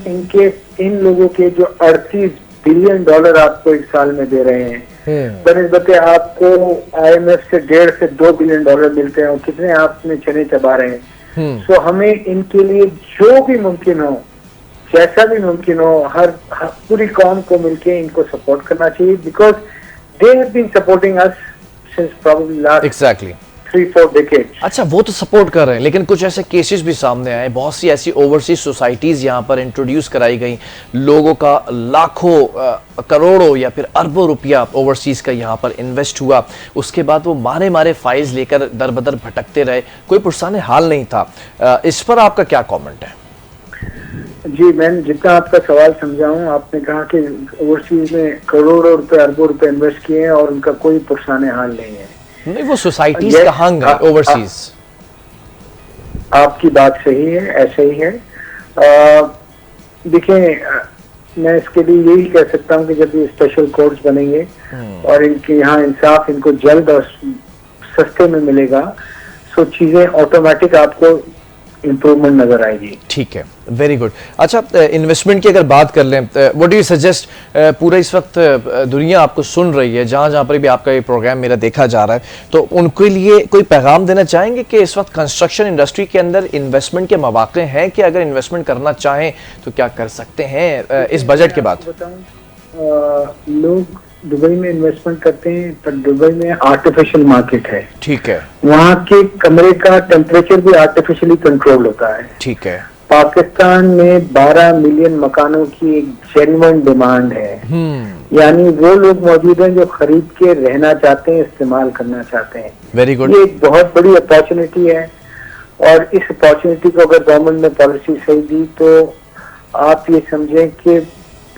इन लोगों के जो 38 बिलियन डॉलर आपको एक साल में दे रहे हैं, बनिस्बत आपको IMF से 1.5 से 2 बिलियन डॉलर मिलते हैं और कितने आपने चने चबा रहे हैं। सो हमें इनके लिए जो भी मुमकिन हो, जैसा भी मुमकिन हो, हर पूरी कौम को मिलके इनको सपोर्ट करना चाहिए, because they have been supporting us since probably last 3-4 decades। अच्छा, वो तो सपोर्ट कर रहे हैं, लेकिन कुछ ऐसे केसेस भी सामने आए, बहुत सी ऐसी ओवरसीज सोसाइटीज यहाँ पर इंट्रोड्यूस कराई गई, लोगों का लाखों करोड़ों या फिर अरबों रुपया ओवरसीज का यहाँ पर इन्वेस्ट हुआ, उसके बाद वो मारे मारे फाइल्स लेकर दर बदर भटकते रहे, कोई पुरसाने हाल नहीं था। इस पर आपका क्या कॉमेंट है? जी, मैं जितना आपका सवाल समझाऊं, आपने कहा कि ओवरसीज में करोड़ों रुपए अरबों रुपए इन्वेस्ट किए हैं और उनका कोई पुरसाने हाल नहीं है। नहीं, वो सोसाइटीज कहाँ गए ओवरसीज? आपकी बात सही है, ऐसे ही है। देखिए, मैं इसके लिए यही कह सकता हूँ कि जब ये स्पेशल कोर्ट्स बनेंगे और इनके यहाँ इंसाफ इनको जल्द और सस्ते में मिलेगा, सो चीजें ऑटोमेटिक आपको इम्प्रूवमेंट नजर आएगी। ठीक है, वेरी गुड। अच्छा, इन्वेस्टमेंट की अगर बात कर लें, व्हाट डू यू सजेस्ट, पूरा इस वक्त दुनिया आपको सुन रही है, जहाँ जहाँ पर भी आपका ये प्रोग्राम मेरा देखा जा रहा है, तो उनके लिए कोई पैगाम देना चाहेंगे कि इस वक्त कंस्ट्रक्शन इंडस्ट्री के अंदर इन्वेस्टमेंट के मौके हैं कि अगर इन्वेस्टमेंट करना चाहें तो क्या कर सकते हैं इस बजट के बाद? लोग दुबई में इन्वेस्टमेंट करते हैं, पर दुबई में आर्टिफिशियल मार्केट है। ठीक है। वहाँ के कमरे का टेम्परेचर भी आर्टिफिशियली कंट्रोल होता है। ठीक है। पाकिस्तान में 12 मिलियन मकानों की एक जेन्युइन डिमांड है, यानी वो लोग मौजूद हैं जो खरीद के रहना चाहते हैं, इस्तेमाल करना चाहते हैं। Very good. ये एक बहुत बड़ी अपॉर्चुनिटी है और इस अपॉर्चुनिटी को अगर गवर्नमेंट ने पॉलिसी सही दी तो आप ये समझें कि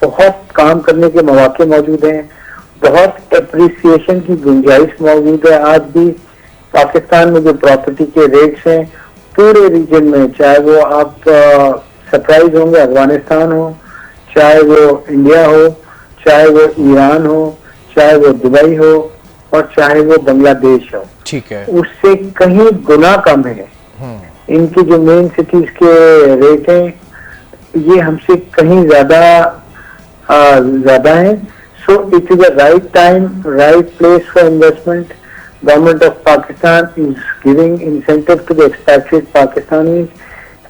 बहुत काम करने के मौके मौजूद हैं, बहुत एप्रिसिएशन की गुंजाइश मौजूद है। आज भी पाकिस्तान में जो प्रॉपर्टी के रेट्स हैं पूरे रीजन में, चाहे वो आप सरप्राइज होंगे अफगानिस्तान हो, चाहे वो इंडिया हो, चाहे वो ईरान हो, चाहे वो दुबई हो और चाहे वो बांग्लादेश हो, ठीक है, उससे कहीं गुना कम है। इनकी जो मेन सिटीज के रेट हैं ये हमसे कहीं ज्यादा है। So it is a right time, right place for investment. Government of Pakistan is giving incentive to the expatriate Pakistanis,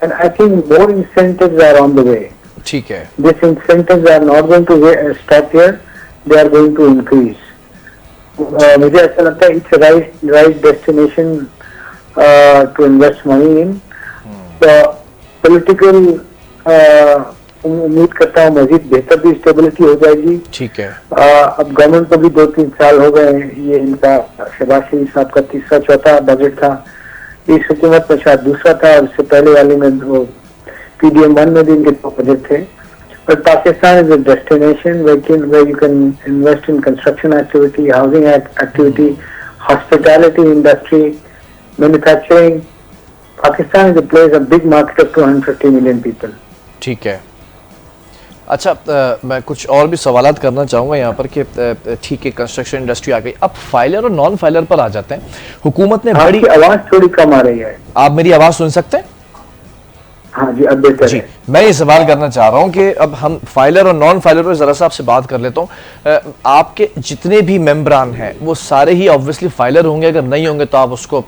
and I think more incentives are on the way. ठीक है। These incentives are not going to stop here; they are going to increase. मुझे ऐसा लगता है it's a right destination to invest money in. The political उम्मीद करता हूँ मजीद बेहतर भी स्टेबिलिटी हो जाएगी। ठीक है। अब गवर्नमेंट को भी 2-3 साल हो गए, ये इनका शहबाज शरीफ साहब का तीसरा चौथा बजट था, इस हुकूमत में शायद दूसरा था और इससे पहले वाले में PDM-1 में भी इनके 2 बजट थे। But Pakistan is a destination where you can invest in construction activity, housing activity, hospitality industry, manufacturing. Pakistan is a place, a big market of 250 million people. ठीक है। अच्छा, मैं कुछ और भी सवालात करना चाहूँगा यहाँ पर कि ठीक है, कंस्ट्रक्शन इंडस्ट्री आ गई, अब फाइलर और नॉन फाइलर पर आ जाते हैं। हुकूमत ने बड़ी, आपकी आवाज थोड़ी कम आ रही है। आप मेरी आवाज़ सुन सकते हैं? हाँ जी, अब बेहतर जी, है। मैं ये सवाल करना चाह रहा हूं कि अब हम फाइलर और नॉन फाइलर पर जरा सा आपसे बात कर लेता हूं। आपके जितने भी मेंबरान हैं वो सारे ही ऑब्वियसली फाइलर होंगे, अगर नहीं होंगे तो आप उसको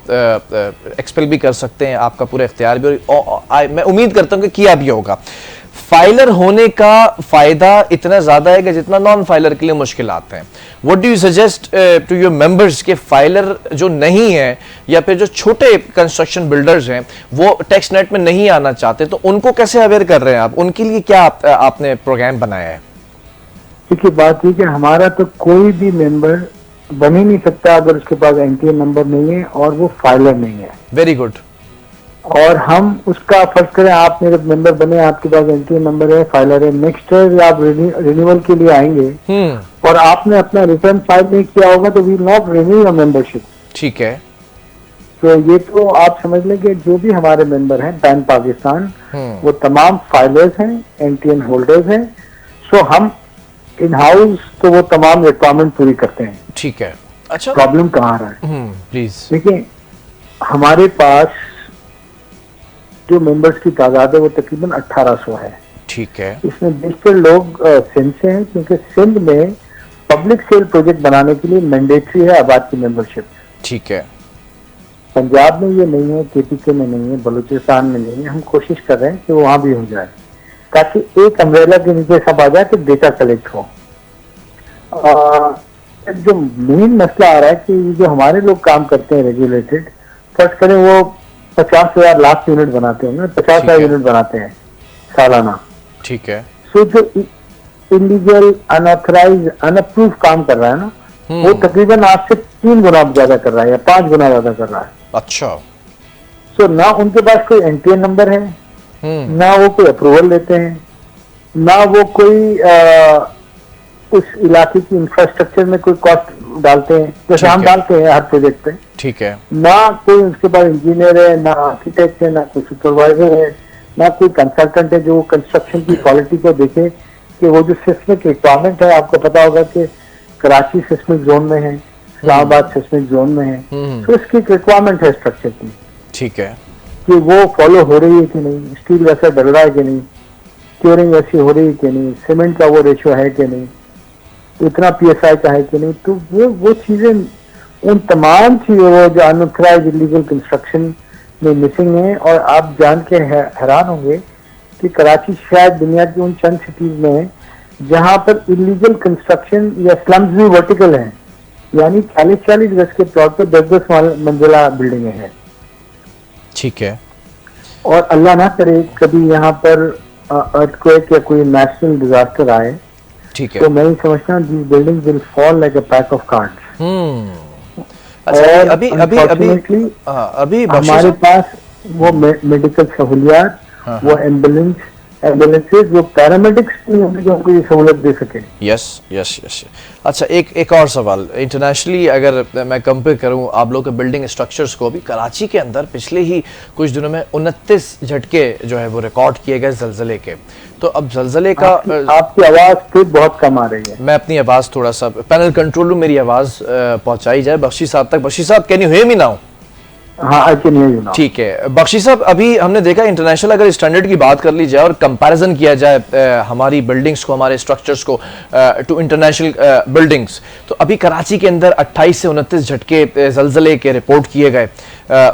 एक्सपेल भी कर सकते हैं, आपका पूरा इख्तियार भी, और मैं उम्मीद करता हूं कि किया भी होगा। फाइलर होने का फायदा इतना ज्यादा है कि जितना नॉन फाइलर के लिए मुश्किल आते हैं। What do you suggest to your members के फाइलर जो नहीं है या फिर जो छोटे कंस्ट्रक्शन बिल्डर्स हैं वो टैक्स नेट में नहीं आना चाहते, तो उनको कैसे अवेयर कर रहे हैं आप? उनके लिए क्या आपने प्रोग्राम बनाया है? देखिए, बात ये कि हमारा तो कोई भी मेंबर बन ही नहीं सकता अगर उसके पास एनटीए नंबर नहीं है और वो फाइलर नहीं है। Very good. और हम उसका फर्ज करें, आप मेरे मेंबर बने, आपके पास एनटीए नंबर है, फाइलर है, नेक्स्ट ईयर आप रिन्यूअल के लिए आएंगे और आपने अपना रिटर्न फाइल नहीं किया होगा तो we not renew your membership. ठीक है। तो ये तो आप समझ लें कि जो भी हमारे मेंबर हैं पैन पाकिस्तान, वो तमाम फाइलर्स हैं, एनटीएन होल्डर्स हैं। सो हम इन हाउस तो वो तमाम रिक्वायरमेंट पूरी करते हैं। ठीक है। अच्छा, प्रॉब्लम कहाँ आ रहा है? प्लीज। देखिए, हमारे पास जो मेंबर्स की तादाद है वो तकरीबन 1800 है। ठीक है। इसमें बेशतर लोग सिंध से हैं, क्योंकि सिंध में पब्लिक सेल प्रोजेक्ट बनाने के लिए मैंडेटरी है आबाद की मेंबरशिप। ठीक है। पंजाब में ये नहीं है, केपीके में नहीं है, बलूचिस्तान में नहीं है। हम कोशिश कर रहे हैं कि वो वहां भी हो जाए ताकि एक अम्ब्रेला के नीचे सब आ जाए कि डेटा कलेक्ट हो। जो मेन मसला आ रहा है कि जो हमारे लोग काम करते हैं रेगुलेटेड, फर्स्ट करें वो 50,000 लाख यूनिट बनाते हैं, 50,000 यूनिट बनाते हैं सालाना। ठीक है। सो जो इलीगल, अनऑथराइज, अनअप्रूव काम कर रहा है ना, वो तकरीबन आपसे 3 गुना ज्यादा कर रहा है या 5 गुना ज्यादा कर रहा है। अच्छा। सो ना उनके पास कोई एनटीए नंबर है, ना वो कोई अप्रूवल लेते हैं, ना वो कोई उस इलाके की इंफ्रास्ट्रक्चर में कोई कॉस्ट डालते हैं जैसे हम डालते हैं हर प्रोजेक्ट पे। ठीक है। ना कोई उसके पास इंजीनियर है, ना आर्किटेक्ट है, ना कोई सुपरवाइजर है, ना कोई कंसल्टेंट है जो कंस्ट्रक्शन की क्वालिटी को देखे कि वो जो सिस्मिक रिक्वायरमेंट है। आपको पता होगा कि कराची सिस्मिक जोन में है, इस्लामाबाद सिस्मिक जोन में है, तो इसकी रिक्वायरमेंट है स्ट्रक्चर की। ठीक है। कि वो फॉलो हो रही है कि नहीं, स्टील वैसा डल रहा है कि नहीं, क्योरिंग वैसी हो रही है कि नहीं, सीमेंट का वो रेशियो है कि नहीं, इतना पीएसआई का है कि नहीं। तो वो चीजें, उन तमाम चीजों जो अनऑथराइज्ड इलीगल कंस्ट्रक्शन में मिसिंग है। और आप जान के हैरान होंगे कि कराची शायद दुनिया की उन चंद सिटीज में है जहां पर इलीगल कंस्ट्रक्शन या स्लम्स भी वर्टिकल हैं, यानी 40-40 गज के प्लॉट पर 10-10 मंजिला बिल्डिंगें हैं। ठीक है। और अल्लाह ना करे कभी यहाँ पर अर्थक्वेक या कोई नेशनल डिजास्टर आए, ठीक है। तो मैं ही समझता हूँ this building will fall like a pack of cards. अच्छा, और अभी हमारे पास वो मेडिकल सहूलियात, वो एम्बुलेंसेज, वो पैरामेडिक्स नहीं होंगे जो हमको ये सहूलत दे सके। Yes yes yes. अच्छा, एक और सवाल, इंटरनेशनली अगर मैं कंपेयर करूं आप लोग के बिल्डिंग स्ट्रक्चर्स को, भी कराची के अंदर पिछले ही कुछ दिनों में 29 झटके जो है वो रिकॉर्ड किए गए जलजले के। तो अब जलजले का आपकी आवाज फिर बहुत कम आ रही है। मैं अपनी आवाज थोड़ा सा पैनल कंट्रोल रूम मेरी आवाज पहुंचाई जाए बख्शी साहब तक। बख्शी साहब, can you hear me now? हाँ, ठीक है। बख्शी साहब, अभी हमने देखा इंटरनेशनल अगर स्टैंडर्ड की बात कर ली जाए और कंपैरिजन किया जाए हमारी बिल्डिंग्स को, हमारे स्ट्रक्चर्स को टू इंटरनेशनल बिल्डिंग्स, तो अभी कराची के अंदर 28 से 29 झटके जलजले के रिपोर्ट किए गए।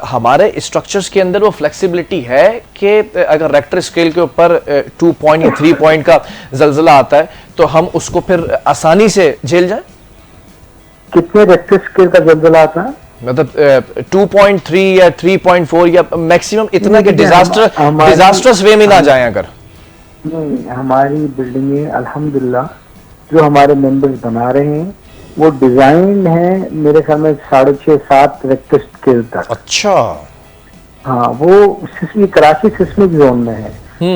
हमारे स्ट्रक्चर्स के अंदर वो फ्लेक्सिबिलिटी है कि अगर रेक्टर स्केल के ऊपर 2 पॉइंट या 3 पॉइंट का जलजला आता है तो हम उसको फिर आसानी से झेल जाए? कितने रेक्टर स्केल का जलजला आता है? मतलब 2.3 या 3.4 या मैक्सिमम इतना कि डिजास्टर्स वे में ना जाए अगर? नहीं, हमारी बिल्डिंगें अल्हम्दुलिल्लाह जो हमारे मेंबर्स बना रहे हैं वो डिजाइन है मेरे ख्याल में 6.5-7 रेक्टर स्केल तक। अच्छा। हाँ, वो कराची सिस्मिक जोन में है,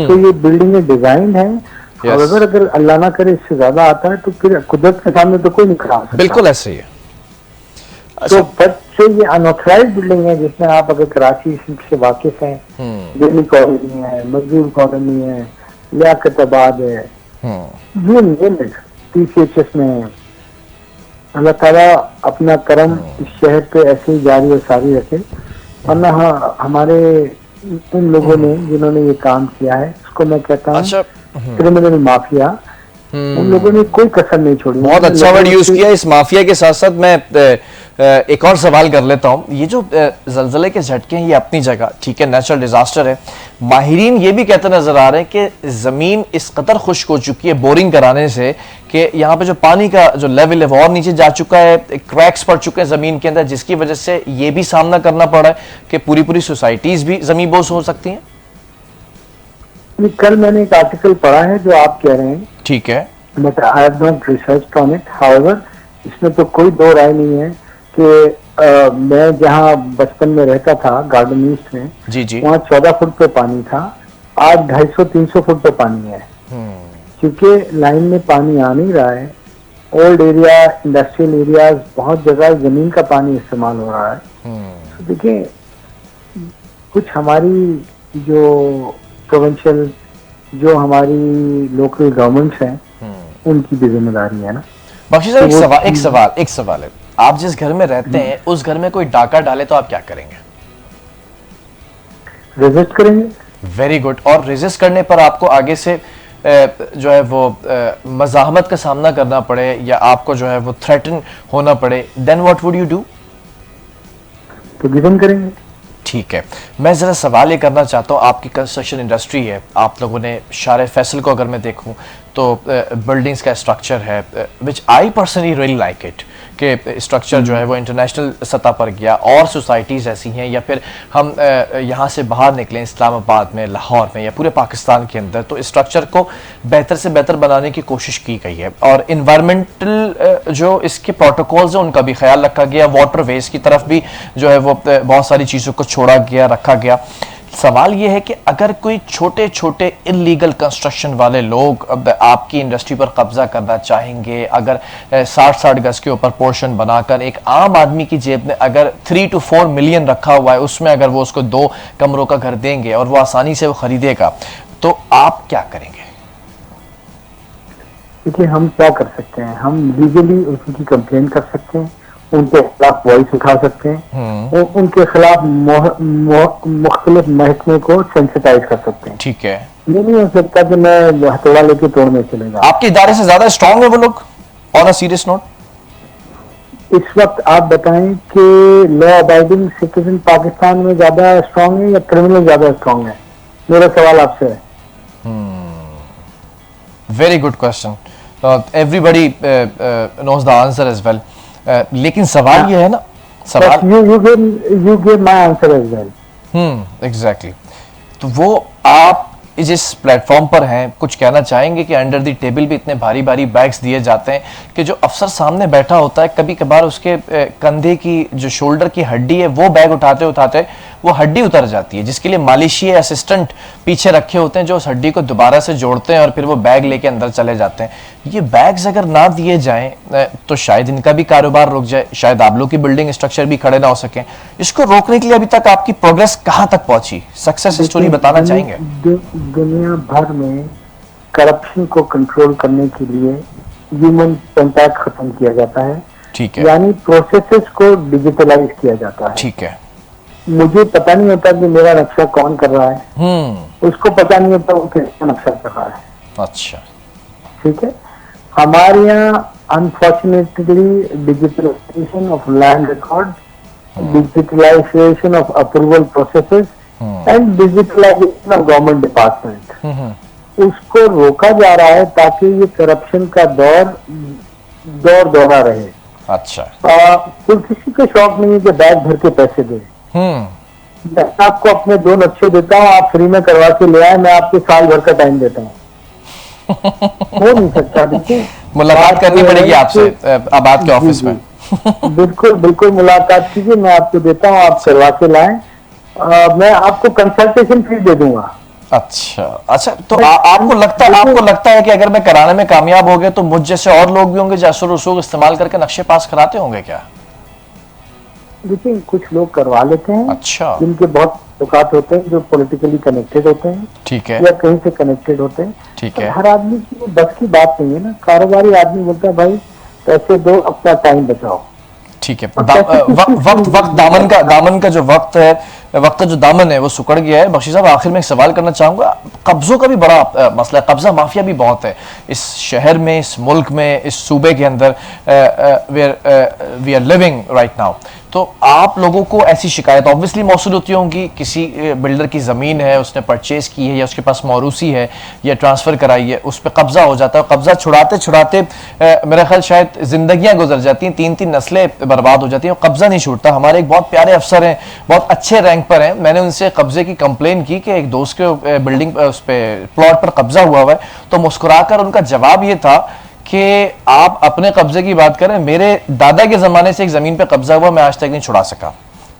तो ये बिल्डिंगें डिजाइन है। अगर अल्लाह ना करे इससे ज्यादा आता है तो फिर कुदरत के सामने तो कोई नहीं खड़ा सकता। बिल्कुल ऐसे ही है। तो बच्चे ये अनऑथराइज बिल्डिंग है जिसमें आप अगर कराची से वाकिफ हैं, दिल्ली कॉलोनी है, मजदूर कॉलोनी है, लियाकताबाद है, यूनिट TCHS में है। अल्लाह ताला अपना करम इस शहर पे ऐसे ही जारी और सारी रखे, वरना हाँ हमारे उन लोगों ने जिन्होंने ये काम किया है, उसको मैं कहता हूँ अच्छा, क्रिमिनल माफिया, उन लोगों ने कोई कसर नहीं छोड़ी। बहुत अच्छा वर्ड यूज किया। इस माफिया के साथ साथ मैं एक और सवाल कर लेता हूं। ये जो जलजले के झटके हैं ये अपनी जगह ठीक है, नेचुरल डिजास्टर है। माहिरीन ये भी कहते नजर आ रहे हैं कि जमीन इस कदर खुश्क हो चुकी है बोरिंग कराने से कि यहाँ पे जो पानी का जो लेवल है वो और नीचे जा चुका है, क्रैक्स पड़ चुके हैं जमीन के अंदर, जिसकी वजह से ये भी सामना करना पड़ा है कि पूरी पूरी सोसाइटीज भी जमींबोस हो सकती हैं। कल मैंने एक आर्टिकल पढ़ा है जो आप कह रहे हैं, ठीक है, but I have not research on it. However इसमें तो कोई दो राय नहीं है कि मैं जहाँ बचपन में रहता था गार्डन ईस्ट में, जी जी, वहाँ 14 फुट पे पानी था, आज 250-300 फुट पे पानी है। क्योंकि लाइन में पानी आ नहीं रहा है, ओल्ड एरिया, इंडस्ट्रियल एरियाज, बहुत जगह जमीन का पानी इस्तेमाल हो रहा है। तो देखिए, कुछ हमारी जो प्रोविंशियल, जो हमारी लोकल गवर्नमेंट्स हैं, उनकी भी जिम्मेदारी है ना। बख्शी साहब, एक सवाल है, आप जिस घर में रहते हैं उस घर में कोई डाका डाले तो आप क्या करेंगे? रेजिस्ट करेंगे। Very good. और रेजिस्ट करने पर आपको आगे से जो है वो मज़ाहमत का सामना करना पड़े या आपको जो है वो थ्रेटन होना पड़े, then what would you do? तो गिवन करेंगे। ठीक है, मैं ज़रा सवाल ये करना चाहता हूँ, आपकी कंस्ट्रक्शन इंडस्ट्री है, आप लोगों ने शारे फैसल को अगर मैं देखूँ तो बिल्डिंग्स का स्ट्रक्चर है which I personally really like it, कि स्ट्रक्चर जो है वो इंटरनेशनल सतह पर गया। और सोसाइटीज़ ऐसी हैं, या फिर हम यहाँ से बाहर निकलें इस्लामाबाद में, लाहौर में या पूरे पाकिस्तान के अंदर, तो स्ट्रक्चर को बेहतर से बेहतर बनाने की कोशिश की गई है। और इन्वायरमेंटल जो इसके प्रोटोकॉल्स हैं उनका भी ख्याल रखा गया, वाटर वेस्ट की तरफ भी जो है वो बहुत सारी चीज़ों को छोड़ा गया, रखा गया। सवाल यह है कि अगर कोई छोटे छोटे इलीगल कंस्ट्रक्शन वाले लोग अब आपकी इंडस्ट्री पर कब्जा करना चाहेंगे, अगर 60-60 गज के ऊपर पोर्शन बनाकर एक आम आदमी की जेब में अगर 3 to 4 मिलियन रखा हुआ है, उसमें अगर वो उसको 2 कमरों का घर देंगे और वो आसानी से वो खरीदेगा, तो आप क्या करेंगे? देखिए, हम क्या कर सकते हैं, हम लीगली उनकी कंप्लेन कर सकते हैं, उनके खिलाफ वॉइस उठा सकते हैं, और उनके खिलाफ मुख्तलिफ महकमे को सेंसिटाइज कर सकते हैं। ठीक है, ये नहीं हो सकता कि मैं हथौड़ा लेके तोड़ने चलेगा। आपके इदारे से ज्यादा स्ट्रांग है वो लोग? ऑन अ सीरियस नोट, इस वक्त आप बताएं कि लॉ अबाइडिंग सिटीजन पाकिस्तान में ज्यादा स्ट्रांग है या क्रिमिनल ज्यादा स्ट्रांग है? मेरा सवाल आपसे है। Very good question, everybody knows the answer as well. लेकिन सवाल ये है ना, सवाल you give my answer as well. Exactly. तो वो आप जिस प्लेटफॉर्म पर हैं, कुछ कहना चाहेंगे कि अंडर द टेबल भी इतने भारी भारी बैग्स दिए जाते हैं कि जो अफसर सामने बैठा होता है, कभी कभार उसके कंधे की जो शोल्डर की हड्डी है वो बैग उठाते उठाते वो हड्डी उतर जाती है, जिसके लिए मालिशी असिस्टेंट पीछे रखे होते हैं जो उस हड्डी को दोबारा से जोड़ते हैं और फिर वो बैग लेके अंदर चले जाते हैं। ये बैग्स अगर ना दिए जाएं तो शायद इनका भी कारोबार रुक जाए, शायद आप लोग की बिल्डिंग स्ट्रक्चर भी खड़े ना हो सके। इसको रोकने के लिए अभी तक आपकी प्रोग्रेस कहां तक पहुंची? सक्सेस स्टोरी बताना चाहेंगे? दुनिया भर में करप्शन को कंट्रोल करने के लिए ह्यूमन कांटेक्ट खत्म किया जाता है, ठीक है, यानी प्रोसेसेस को डिजिटलाइज किया जाता है। ठीक है, मुझे पता नहीं होता कि मेरा नक्शा कौन कर रहा है, उसको पता नहीं होता वो किसका नक्शा कर रहा है। अच्छा, ठीक है। हमारे यहाँ unfortunately digitalization of land record, digitalization of approval processes and digitalization of government department, उसको रोका जा रहा है ताकि ये करप्शन का दौर दौरा रहे। अच्छा, तो किसी को शौक नहीं है कि बैग भर के पैसे दे। मैं आपको अपने 2 नक्शे देता हूँ, आप फ्री में करवा के ले आए, मैं आपको साल भर का टाइम देता हूँ। हो नहीं सकता। देखिए, मुलाकात करनी पड़ेगी आपसे अब आपके ऑफिस में। बिल्कुल बिल्कुल मुलाकात कीजिए, मैं आपको देता हूँ, आप करवा के लाएं, मैं आपको कंसल्टेशन फीस दे दूंगा। अच्छा अच्छा, तो आपको लगता है कि अगर मैं कराने में कामयाब हो गया तो मुझ जैसे और लोग भी होंगे जो असर रसूख इस्तेमाल करके नक्शे पास कराते होंगे क्या? देखिए, कुछ लोग करवा लेते हैं, अच्छा, जिनके बहुत ताल्लुकात होते हैं जो पॉलिटिकली कनेक्टेड होते हैं ठीक है, या कहीं से कनेक्टेड होते हैं। ठीक पर है, हर आदमी की बस की बात नहीं है ना। कारोबारी आदमी बोलता है भाई पैसे दो, अपना टाइम बचाओ। ठीक है। वक्त दामन का जो वक्त है, वक्त का जो दामन है वो सिकुड़ गया है। बख्शी साहब, आखिर में एक सवाल करना चाहूंगा। कब्जों का भी बड़ा मसला है, कब्जा माफिया भी बहुत है इस शहर में, इस मुल्क में, इस सूबे के अंदर we are living right now. तो आप लोगों को ऐसी शिकायत ऑब्वियसली मौसूल होती होंगी, किसी बिल्डर की ज़मीन है, उसने परचेज की है या उसके पास मौरूसी है या ट्रांसफ़र कराई है, उस पर कब्ज़ा हो जाता है। कब्ज़ा छुड़ाते छुड़ाते मेरा ख्याल शायद ज़िंदगियाँ गुजर जाती हैं, 3-3 नस्लें बर्बाद हो जाती हैं और कब्ज़ा नहीं छूटता। हमारे एक बहुत प्यारे अफसर हैं, बहुत अच्छे रैंक पर हैं, मैंने उनसे कब्ज़े की कंप्लेन की कि एक दोस्त के बिल्डिंग उस पर प्लॉट पर कब्ज़ा हुआ है, तो मुस्कुराकर उनका जवाब ये था कि आप अपने कब्जे की बात करें, मेरे दादा के जमाने से एक जमीन पे कब्जा हुआ, मैं आज तक नहीं छुड़ा सका।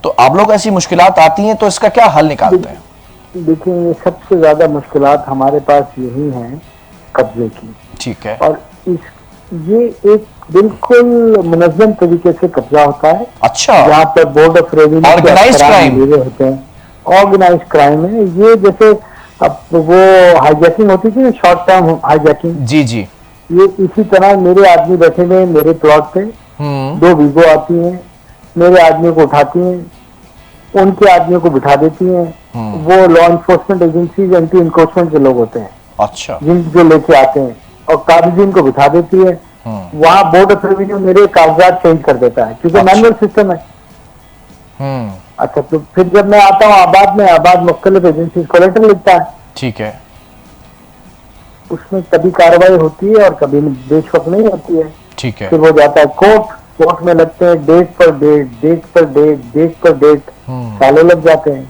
तो आप लोग ऐसी मुश्किलात आती हैं तो इसका क्या हल निकालते हैं? देखिए, सबसे ज्यादा मुश्किलात हमारे पास यही हैं कब्जे की। ठीक है। और ये एक बिल्कुल मुनज़्ज़म तरीके से कब्जा होता है। अच्छा। यहाँ पर board of revenue organized crime होते हैं, ऑर्गेनाइज्ड क्राइम है ये। जैसे अब वो हाईजैकिंग होती थी, शॉर्ट टर्म हाईजैकिंग, जी जी, ये इसी तरह मेरे आदमी बैठे हुए मेरे प्लॉट पे, 2 वीगो आती हैं, मेरे आदमियों को उठाती हैं, उनके आदमियों को बिठा देती हैं। वो law enforcement agency, anti encroachment के लोग होते हैं, अच्छा, जिन जो लेके आते हैं, और कागजी को बिठा देती है। वहाँ बोर्ड ऑफ रेवेन्यू मेरे कागजात चेंज कर देता है क्योंकि मैनुअल सिस्टम है। अच्छा, तो फिर जब मैं आता हूँ आबाद में, आबाद मुख्तलिफ एजेंसी को लेटर लिखता है। ठीक है, उसमें कभी कार्रवाई होती है और कभी बेशक नहीं होती है। ठीक है, फिर वो जाता है कोर्ट, कोर्ट में लगते हैं डेट पर डेट, डेट पर डेट, डेट पर डेट, सालों लग जाते हैं।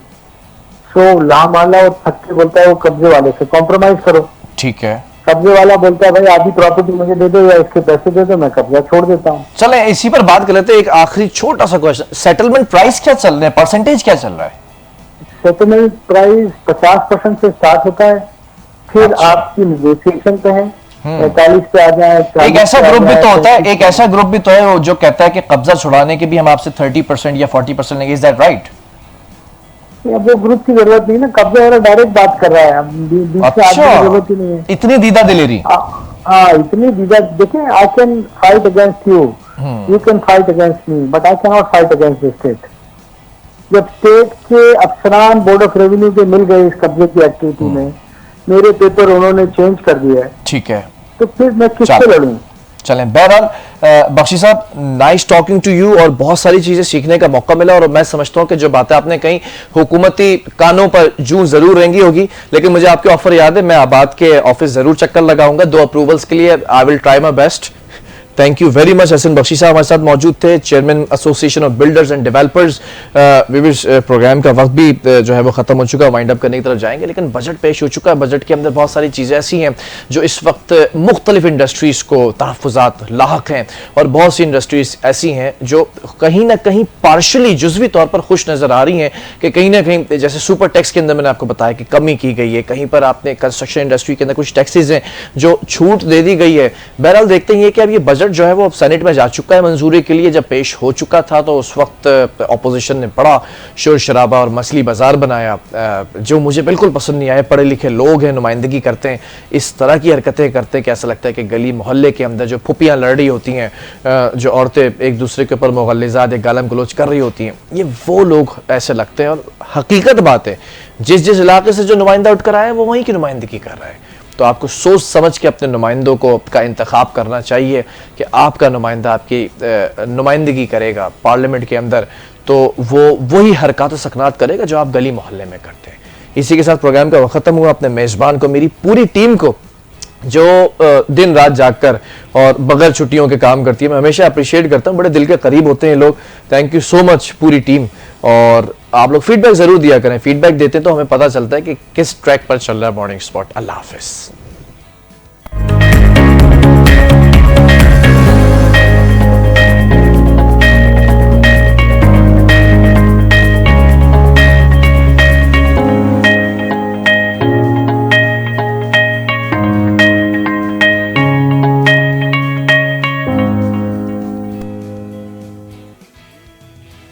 सो लामाला और थक के बोलता है वो कब्जे वाले से कॉम्प्रोमाइज करो। ठीक है। कब्जे वाला बोलता है भाई आधी प्रॉपर्टी मुझे दे दो या इसके पैसे दे दो, मैं कब्जा छोड़ देता हूँ। चले इसी पर बात कर लेते हैं। एक आखिरी छोटा सा क्वेश्चन, सेटलमेंट प्राइस क्या चल रहा है, परसेंटेज क्या चल रहा है? सेटलमेंट प्राइस 50% से स्टार्ट होता है, फिर अच्छा। आपकी नेगोशिएशन पे है, 45 पे आ जाए। एक ऐसा ग्रुप भी तो होता है, एक ऐसा ग्रुप भी तो है वो जो कहता है कि कब्जा छुड़ाने के भी हम आपसे 30% या 40% लेंगे। Is that right? अब वो ग्रुप की जरूरत नहीं ना, कब्जा वाला डायरेक्ट बात कर रहा है, अब बीच में आदमी की जरूरत ही नहीं है। इतनी दीदा दिलेरी। हाँ, इतनी दीदा। देखिए, I can fight against you, you can fight against me, but I can not fight against the state. जब स्टेट के अफसरान बोर्ड ऑफ रेवेन्यू के मिल गए इस कब्जे की एक्टिविटी में, मेरे पेपर उन्होंने चेंज कर दिया है, ठीक है, तो फिर मैं किससे लड़ूं? चलें, बहरहाल बख्शी साहब, नाइस टॉकिंग टू यू और बहुत सारी चीजें सीखने का मौका मिला और मैं समझता हूं कि जो बातें आपने कही हुकूमती कानों पर जूं जरूर रहेंगी होगी, लेकिन मुझे आपके ऑफर याद है, मैं आबाद के ऑफिस जरूर चक्कर लगाऊंगा 2 अप्रूवल्स के लिए। I will try my best. Thank you very much. Hasan Bakhshi साहब हमारे साथ मौजूद थे, chairman association of builders and developers. Programme का वक्त भी जो है वो खत्म हो चुका है, वाइंड अप करने की तरफ जाएंगे, लेकिन बजट पेश हो चुका है। बजट के अंदर बहुत सारी चीज़ें ऐसी हैं जो इस वक्त मुख्तलिफ इंडस्ट्रीज़ को तहफ़्फ़ुज़ात लाहक हैं और बहुत सी इंडस्ट्रीज़ ऐसी हैं जो कहीं ना कहीं पार्शली जुज़वी तौर पर खुश नज़र आ रही हैं कि कहीं ना कहीं, जैसे सुपर टैक्स के अंदर मैंने आपको बताया कि कमी की गई है, कहीं पर आपने कंस्ट्रक्शन इंडस्ट्री के अंदर कुछ टैक्सेज हैं जो छूट दे दी गई है। बहरहाल देखते हैं कि अब ये बजट जो है वो सेनेट में जा चुका है मंजूरी के लिए। जब पेश हो चुका था तो उस वक्त अपोजिशन ने बड़ा शोर शराबा और मसली बाजार बनाया, जो मुझे बिल्कुल पसंद नहीं आया। पढ़े लिखे लोग हैं, नुमाइंदगी करते हैं, इस तरह की हरकतें करते हैं कि ऐसा लगता है कि गली मोहल्ले के अंदर जो फुपियाँ लड़ रही होती हैं, जो औरतें एक दूसरे के ऊपर मुगल्लिज़ात या गालम गलोच कर रही होती हैं, ये वो लोग ऐसे लगते हैं। और हकीकत बात है, जिस जिस इलाके से जो नुमाइंदा उठ कर आया है वो वहीं की नुमाइंदगी कर रहा है। तो आपको सोच समझ के अपने नुमाइंदों को का इंतखाब करना चाहिए कि आपका नुमाइंदा आपकी नुमाइंदगी करेगा पार्लियामेंट के अंदर, तो वो वही हरकत सकनात करेगा जो आप गली मोहल्ले में करते हैं। इसी के साथ प्रोग्राम का वक्त खत्म हुआ। अपने मेज़बान को, मेरी पूरी टीम को जो दिन रात जागकर और बगैर छुट्टियों के काम करती है, मैं हमेशा अप्रिशिएट करता हूँ, बड़े दिल के करीब होते हैं लोग। थैंक यू सो मच पूरी टीम। और आप लोग फीडबैक जरूर दिया करें, फीडबैक देते हैं तो हमें पता चलता है कि किस ट्रैक पर चल रहा है मॉर्निंग स्पॉट। अल्लाह हाफिज़।